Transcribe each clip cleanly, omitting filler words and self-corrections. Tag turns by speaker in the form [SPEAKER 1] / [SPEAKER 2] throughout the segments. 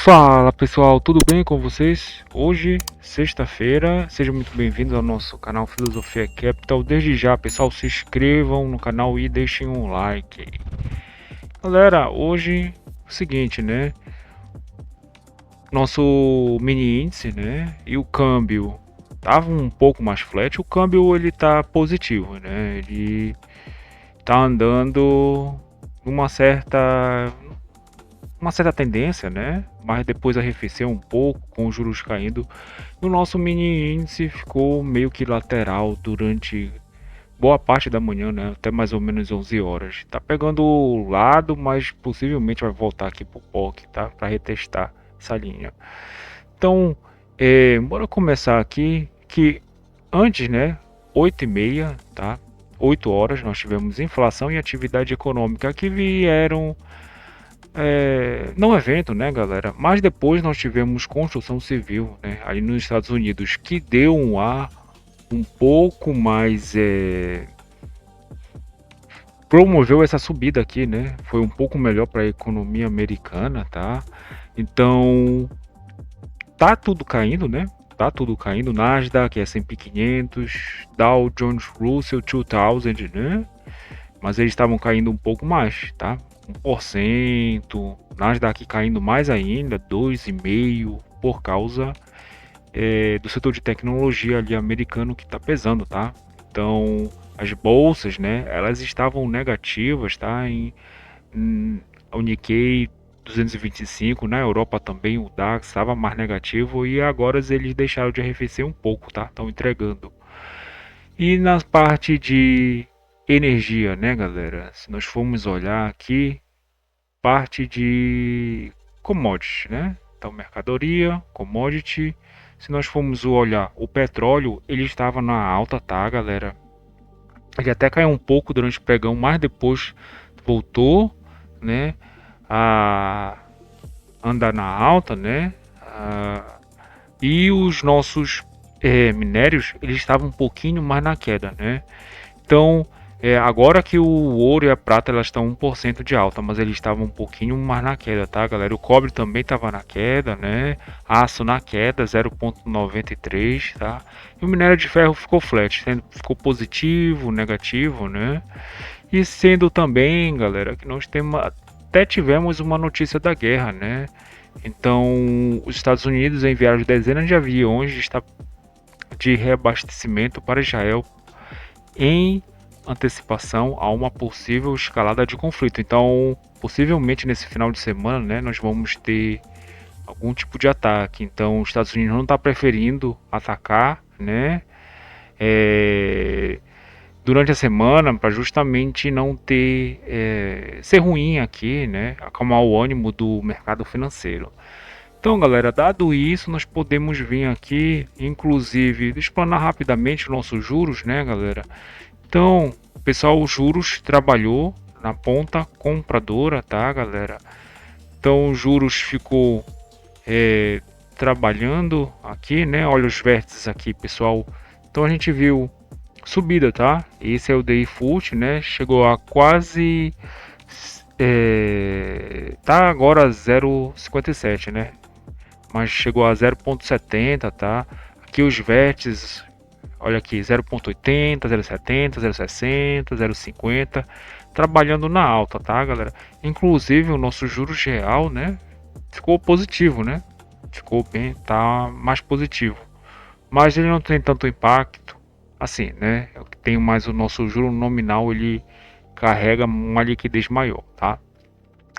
[SPEAKER 1] Fala pessoal, tudo bem com vocês? Hoje, sexta-feira, sejam muito bem-vindos ao nosso canal Filosofia Capital. Desde já, pessoal, se inscrevam no canal e deixem um like. Galera, hoje é o seguinte, né? Nosso mini índice, né? E o câmbio tava um pouco mais flat. O câmbio ele tá positivo, né? Ele tá andando numa certa tendência, né? Mas depois arrefeceu um pouco com os juros caindo. E o nosso mini índice ficou meio que lateral durante boa parte da manhã, né? Até mais ou menos 11 horas. Tá pegando o lado, mas possivelmente vai voltar aqui pro POC, tá? Para retestar essa linha. Então, bora começar aqui que antes, né? 8h30, tá? 8 horas nós tivemos inflação e atividade econômica que vieram não evento, né, galera? Mas depois nós tivemos construção civil, né, aí nos Estados Unidos, que deu um ar um pouco mais, promoveu essa subida aqui, né? Foi um pouco melhor para a economia americana, tá? Então, tá tudo caindo, né? Tá tudo caindo. Nasdaq, S&P 500, Dow Jones Russell 2000, né? Mas eles estavam caindo um pouco mais, tá? 1%, Nasdaq caindo mais ainda, 2,5%, por causa do setor de tecnologia ali americano que está pesando, tá? Então, as bolsas, né, elas estavam negativas, tá? O Nikkei 225, na Europa também o DAX estava mais negativo e agora eles deixaram de arrefecer um pouco, tá? Estão entregando. E na parte de energia, né, galera? Se nós formos olhar aqui, parte de commodities, né? Então, mercadoria, commodity. Se nós formos olhar o petróleo, ele estava na alta, tá, galera? Ele até caiu um pouco durante o pregão, mas depois voltou, né, a andar na alta, né? E os nossos minérios, eles estavam um pouquinho mais na queda, né? Então, agora que o ouro e a prata elas estão 1% de alta, mas eles estavam um pouquinho mais na queda, tá, galera? O cobre também estava na queda, né? Aço na queda, 0,93, tá? E o minério de ferro ficou flat, ficou positivo, negativo, né? E sendo também, galera, que nós até tivemos uma notícia da guerra, né? Então, os Estados Unidos enviaram dezenas de aviões de reabastecimento para Israel em antecipação a uma possível escalada de conflito. Então, possivelmente nesse final de semana, né, nós vamos ter algum tipo de ataque. Então, os Estados Unidos não está preferindo atacar, né, durante a semana para justamente não ter ser ruim aqui, né, acalmar o ânimo do mercado financeiro. Então, galera, dado isso, nós podemos vir aqui, inclusive, explanar rapidamente os nossos juros, né, galera? Então, pessoal, os juros trabalhou na ponta compradora, tá, galera? Então, os juros ficou trabalhando aqui, né? Olha os vértices aqui, pessoal. Então, a gente viu subida, tá? Esse é o DI Fut, né? Chegou a quase tá agora 0,57, né? Mas chegou a 0,70, tá? Aqui os vértices, olha aqui, 0,80, 0,70, 0,60, 0,50, trabalhando na alta, tá, galera? Inclusive o nosso juros real, né, ficou positivo, né? Ficou bem, tá mais positivo. Mas ele não tem tanto impacto assim, né? Tem mais o nosso juro nominal, ele carrega uma liquidez maior, tá?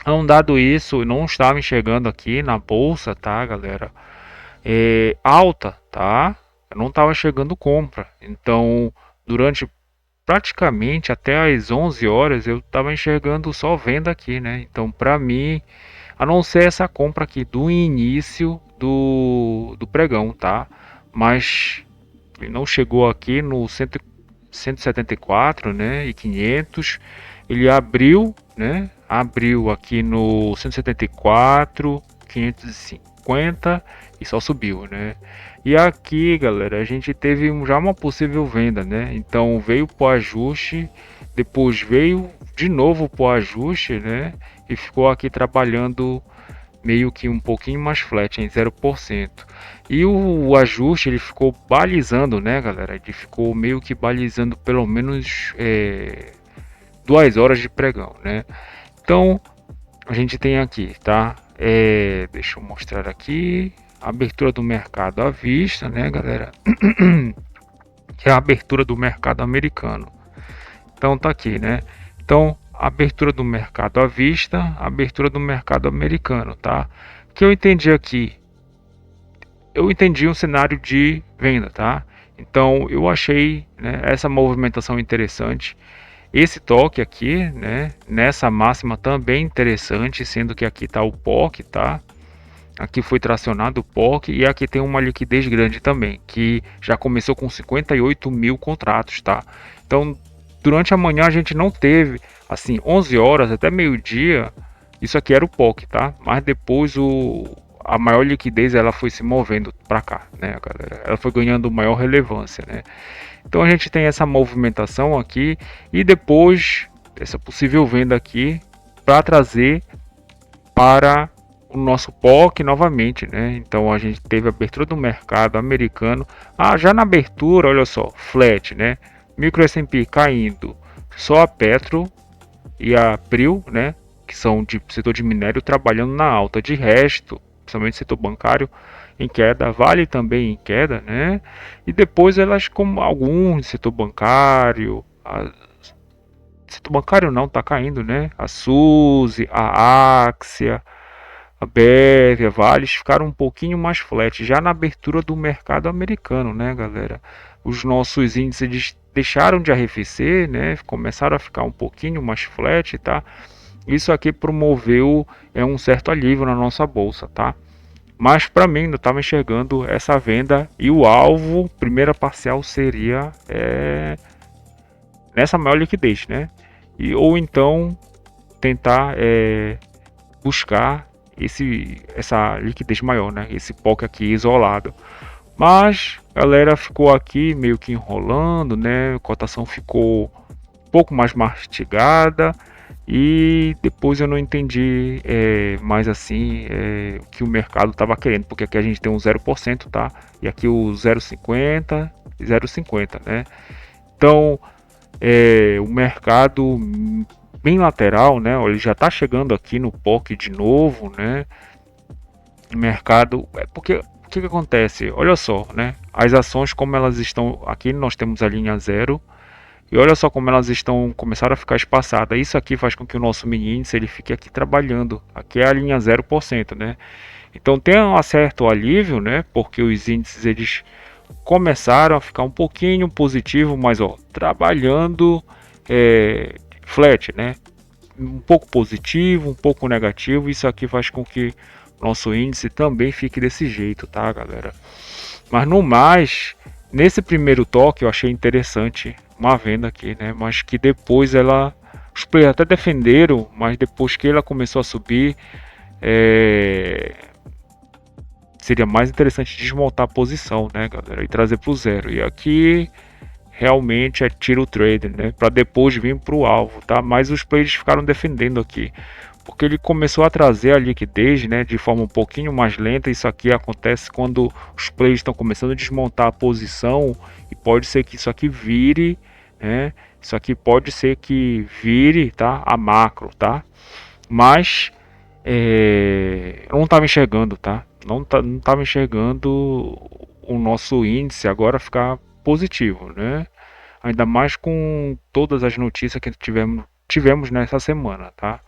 [SPEAKER 1] Então, dado isso, eu não estava enxergando aqui na bolsa, tá, galera? Alta, tá? Eu não estava chegando compra. Então, durante praticamente até as 11 horas eu estava enxergando só venda aqui, né? Então, para mim, a não ser essa compra aqui do início do pregão, tá? Mas ele não chegou aqui no 174, né? E 500. Ele abriu, né? Abriu aqui no 174, 550 e só subiu, né? E aqui, galera, a gente teve já uma possível venda, né? Então veio pro ajuste, depois veio de novo pro ajuste, né? E ficou aqui trabalhando meio que um pouquinho mais flat, em 0%. E o ajuste ele ficou balizando, né, galera? Ele ficou meio que balizando pelo menos 2 horas de pregão, né? Então a gente tem aqui, tá? Deixa eu mostrar aqui a abertura do mercado à vista, né, galera? Que é a abertura do mercado americano. Então tá aqui, né? Então, abertura do mercado à vista, abertura do mercado americano, tá? O que eu entendi aqui? Eu entendi um cenário de venda, tá? Então, eu achei, né, essa movimentação interessante. Esse toque aqui, né, nessa máxima também interessante, sendo que aqui tá o POC, tá? Aqui foi tracionado o POC e aqui tem uma liquidez grande também, que já começou com 58 mil contratos, tá? Então, durante a manhã a gente não teve, assim, 11 horas até meio-dia, isso aqui era o POC, tá? Mas depois a maior liquidez ela foi se movendo para cá, né, galera? Ela foi ganhando maior relevância, né? Então a gente tem essa movimentação aqui e depois essa possível venda aqui para trazer para o nosso POC novamente, né? Então a gente teve a abertura do mercado americano. Já na abertura, olha só, flat, né? Micro S&P caindo, só a Petro e a Prio, né? Que são de setor de minério trabalhando na alta. De resto, principalmente setor bancário em queda, Vale também em queda, né? E depois elas como alguns setor bancário, setor bancário não tá caindo, né? A Suzy, a Axia, a BR, a Vales ficaram um pouquinho mais flat, já na abertura do mercado americano, né, galera? Os nossos índices deixaram de arrefecer, né? Começaram a ficar um pouquinho mais flat, tá? Isso aqui promoveu um certo alívio na nossa bolsa, tá? Mas para mim não estava enxergando essa venda e o alvo, primeira parcial seria nessa maior liquidez, né? Ou então tentar buscar essa liquidez maior, né? Esse POC aqui isolado. Mas a galera ficou aqui meio que enrolando, né? A cotação ficou um pouco mais mastigada e depois eu não entendi mais assim o que o mercado estava querendo, porque aqui a gente tem um 0%, tá? E aqui o 0,50 e 0,50, né? Então o mercado bem lateral, né? Ele já está chegando aqui no POC de novo, né? O mercado porque o que acontece? Olha só, né? As ações como elas estão aqui, nós temos a linha zero e olha só como elas estão começaram a ficar espaçadas. Isso aqui faz com que o nosso mini índice ele fique aqui trabalhando. Aqui é a linha 0%, né? Então tem um certo alívio, né? Porque os índices eles começaram a ficar um pouquinho positivo, mas ó, trabalhando flat, né? Um pouco positivo, um pouco negativo. Isso aqui faz com que nosso índice também fique desse jeito, tá, galera? Mas no mais, nesse primeiro toque eu achei interessante uma venda aqui, né? Mas que depois os players até defenderam, mas depois que ela começou a subir, seria mais interessante desmontar a posição, né, galera, e trazer para o zero. E aqui realmente é tiro trader, né, para depois vir para o alvo, tá? Mas os players ficaram defendendo aqui, porque ele começou a trazer a liquidez, né, de forma um pouquinho mais lenta. Isso aqui acontece quando os players estão começando a desmontar a posição e pode ser que isso aqui vire, né? Isso aqui pode ser que vire, tá? A macro, tá? Mas eu não estava enxergando, tá? Não estava enxergando o nosso índice agora ficar positivo, né? Ainda mais com todas as notícias que tivemos nessa semana, tá?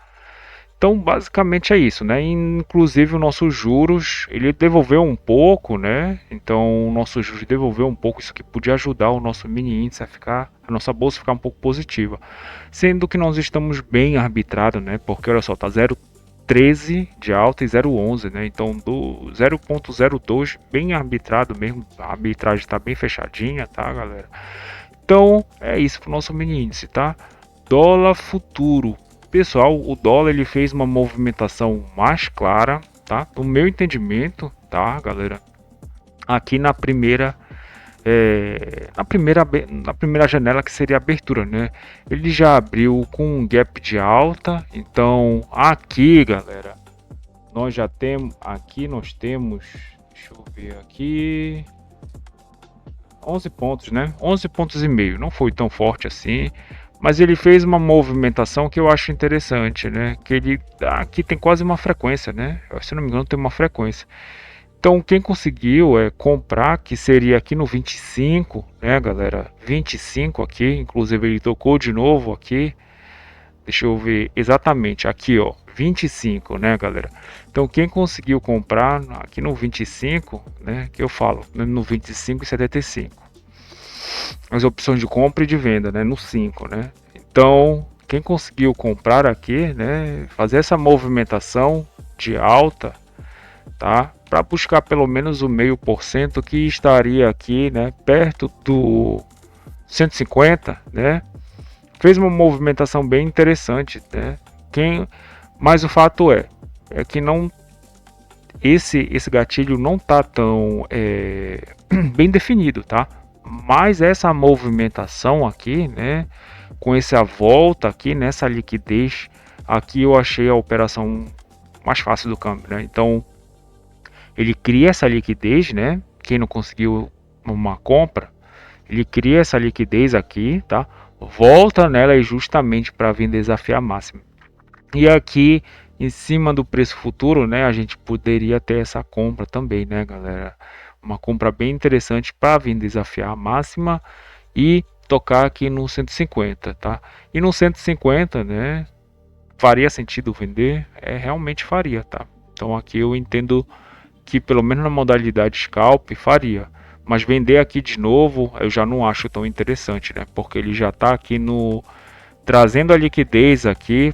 [SPEAKER 1] Então, basicamente é isso, né? Inclusive o nosso juros, ele devolveu um pouco, né? Então, o nosso juros devolveu um pouco, isso que podia ajudar o nosso mini índice a nossa bolsa ficar um pouco positiva. Sendo que nós estamos bem arbitrados, né? Porque olha só, tá 0,13 de alta e 0,11, né? Então, do 0,02 bem arbitrado mesmo, a arbitragem tá bem fechadinha, tá, galera? Então, é isso pro nosso mini índice, tá? Dólar futuro. Pessoal, o dólar ele fez uma movimentação mais clara, tá? No meu entendimento, tá, galera? Aqui na primeira janela que seria a abertura, né? Ele já abriu com um gap de alta, então aqui, galera, nós já temos aqui, deixa eu ver aqui, 11 pontos, né? 11 pontos e meio, não foi tão forte assim, mas ele fez uma movimentação que eu acho interessante, né? Que ele aqui tem quase uma frequência, né? Se não me engano, tem uma frequência. Então, quem conseguiu comprar, que seria aqui no 25, né, galera? 25 aqui, inclusive ele tocou de novo aqui. Deixa eu ver exatamente aqui, ó, 25, né, galera? Então, quem conseguiu comprar aqui no 25, né, que eu falo, no 25 e 75. As opções de compra e de venda, né, no 5, né? Então, quem conseguiu comprar aqui, né, fazer essa movimentação de alta, tá? Para buscar pelo menos o 0,5% que estaria aqui, né, perto do 150, né? Fez uma movimentação bem interessante, né? Mas o fato é que não esse gatilho não tá tão bem definido, tá? Mas essa movimentação aqui, né, com essa volta aqui nessa liquidez, aqui eu achei a operação mais fácil do câmbio, né? Então ele cria essa liquidez, né? Quem não conseguiu uma compra, ele cria essa liquidez aqui, tá? Volta nela justamente para vir desafiar a máxima. E aqui em cima do preço futuro, né, a gente poderia ter essa compra também, né, galera? Uma compra bem interessante para vir desafiar a máxima e tocar aqui no 150, tá? E no 150, né, faria sentido vender? Realmente faria, tá? Então aqui eu entendo que pelo menos na modalidade scalp faria. Mas vender aqui de novo eu já não acho tão interessante, né? Porque ele já está aqui no trazendo a liquidez aqui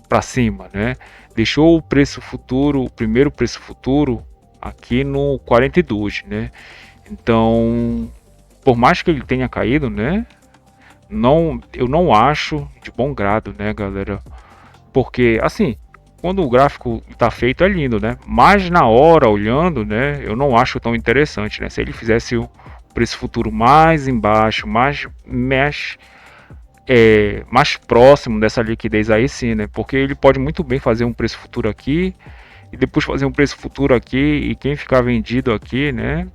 [SPEAKER 1] para cima, né? Deixou o preço futuro, o primeiro preço futuro aqui no 42, né? Então, por mais que ele tenha caído, né? Eu não acho de bom grado, né, galera? Porque assim, quando o gráfico está feito é lindo, né? Mas na hora olhando, né, eu não acho tão interessante, né? Se ele fizesse o preço futuro mais embaixo, mais próximo dessa liquidez aí sim, né? Porque ele pode muito bem fazer um preço futuro aqui e depois fazer um preço futuro aqui e quem ficar vendido aqui, né,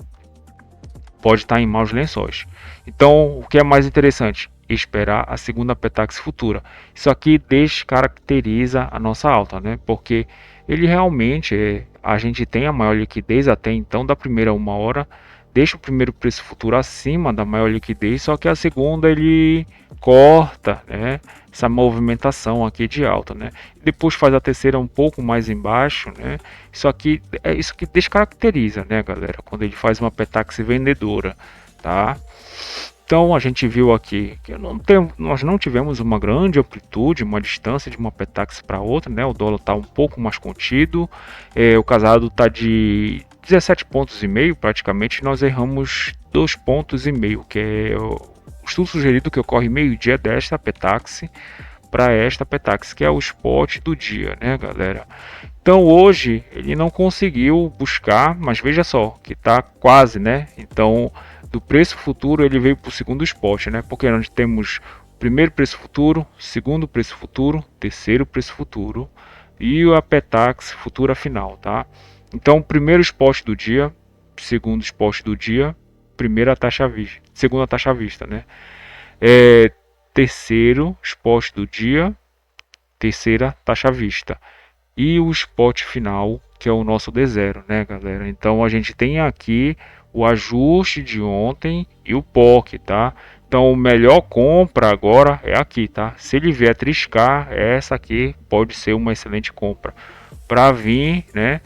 [SPEAKER 1] pode estar em maus lençóis. Então, o que é mais interessante? Esperar a segunda Petax futura. Isso aqui descaracteriza a nossa alta, né? Porque ele realmente a gente tem a maior liquidez até então da primeira uma hora, deixa o primeiro preço futuro acima da maior liquidez, só que a segunda ele corta, né, essa movimentação aqui de alta, né? Depois faz a terceira um pouco mais embaixo, né? Isso aqui é isso que descaracteriza, né, galera, quando ele faz uma Petax vendedora, tá? Então a gente viu aqui que nós não tivemos uma grande amplitude, uma distância de uma Petax para outra, né? O dólar está um pouco mais contido, o casado está de 17 pontos e meio praticamente, nós erramos 2 pontos e meio, que é o estudo sugerido que ocorre meio-dia desta Petax para esta Petax, que é o spot do dia, né, galera? Então hoje ele não conseguiu buscar, mas veja só que está quase, né? Então do preço futuro ele veio para o segundo spot, né? Porque nós temos primeiro preço futuro, segundo preço futuro, terceiro preço futuro e a Petax futura final, tá? Então primeiro spot do dia, segundo spot do dia, primeira taxa vista, segunda taxa vista, né? Terceiro spot do dia, terceira taxa vista e o spot final, que é o nosso D0, né, galera? Então a gente tem aqui o ajuste de ontem e o POC, tá? Então o melhor compra agora é aqui, tá? Se ele vier triscar, essa aqui pode ser uma excelente compra para vir, né?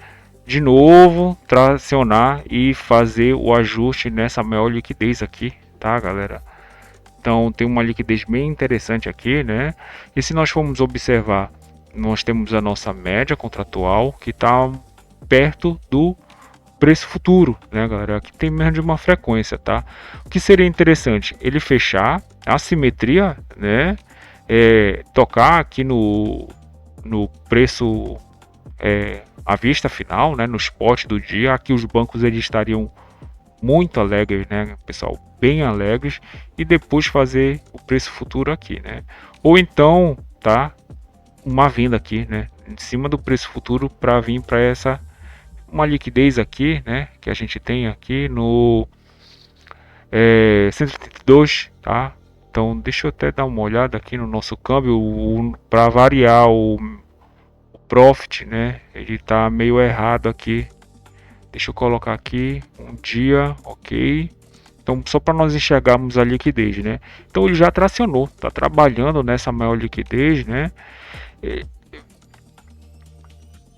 [SPEAKER 1] De novo, tracionar e fazer o ajuste nessa maior liquidez aqui, tá, galera? Então tem uma liquidez bem interessante aqui, né? E se nós formos observar, nós temos a nossa média contratual que está perto do preço futuro, né, galera? Aqui tem menos de uma frequência, tá? O que seria interessante? Ele fechar a simetria, né? Tocar aqui no preço à vista final, né? No spot do dia. Aqui os bancos eles estariam muito alegres, né, pessoal? Bem alegres e depois fazer o preço futuro aqui, né? Ou então, tá? Uma venda aqui, né? em cima do preço futuro para vir para essa uma liquidez aqui, né, que a gente tem aqui no 132, tá? Então deixa eu até dar uma olhada aqui no nosso câmbio para variar o profit, né? Ele tá meio errado aqui. Deixa eu colocar aqui um dia, ok. Então só para nós enxergarmos a liquidez, né? Então ele já tracionou, tá trabalhando nessa maior liquidez, né?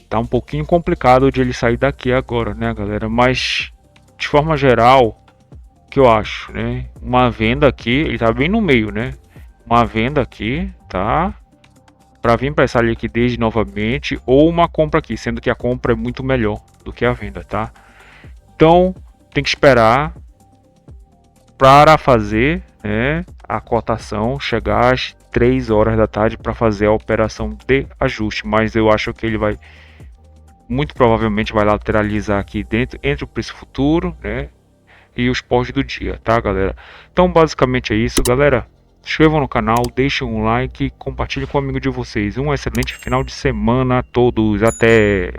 [SPEAKER 1] Tá um pouquinho complicado de ele sair daqui agora, né, galera? Mas de forma geral, o que eu acho, né? Uma venda aqui, ele tá bem no meio, né? Uma venda aqui, tá? Para vir para essa liquidez novamente, ou uma compra aqui, sendo que a compra é muito melhor do que a venda, tá? Então tem que esperar para fazer, né, a cotação chegar às 3 horas da tarde para fazer a operação de ajuste, mas eu acho que ele vai muito provavelmente vai lateralizar aqui dentro entre o preço futuro, né, e os pós do dia, tá, galera? Então basicamente é isso, galera. Se inscrevam no canal, deixem um like, compartilhem com um amigo de vocês. Um excelente final de semana a todos. Até!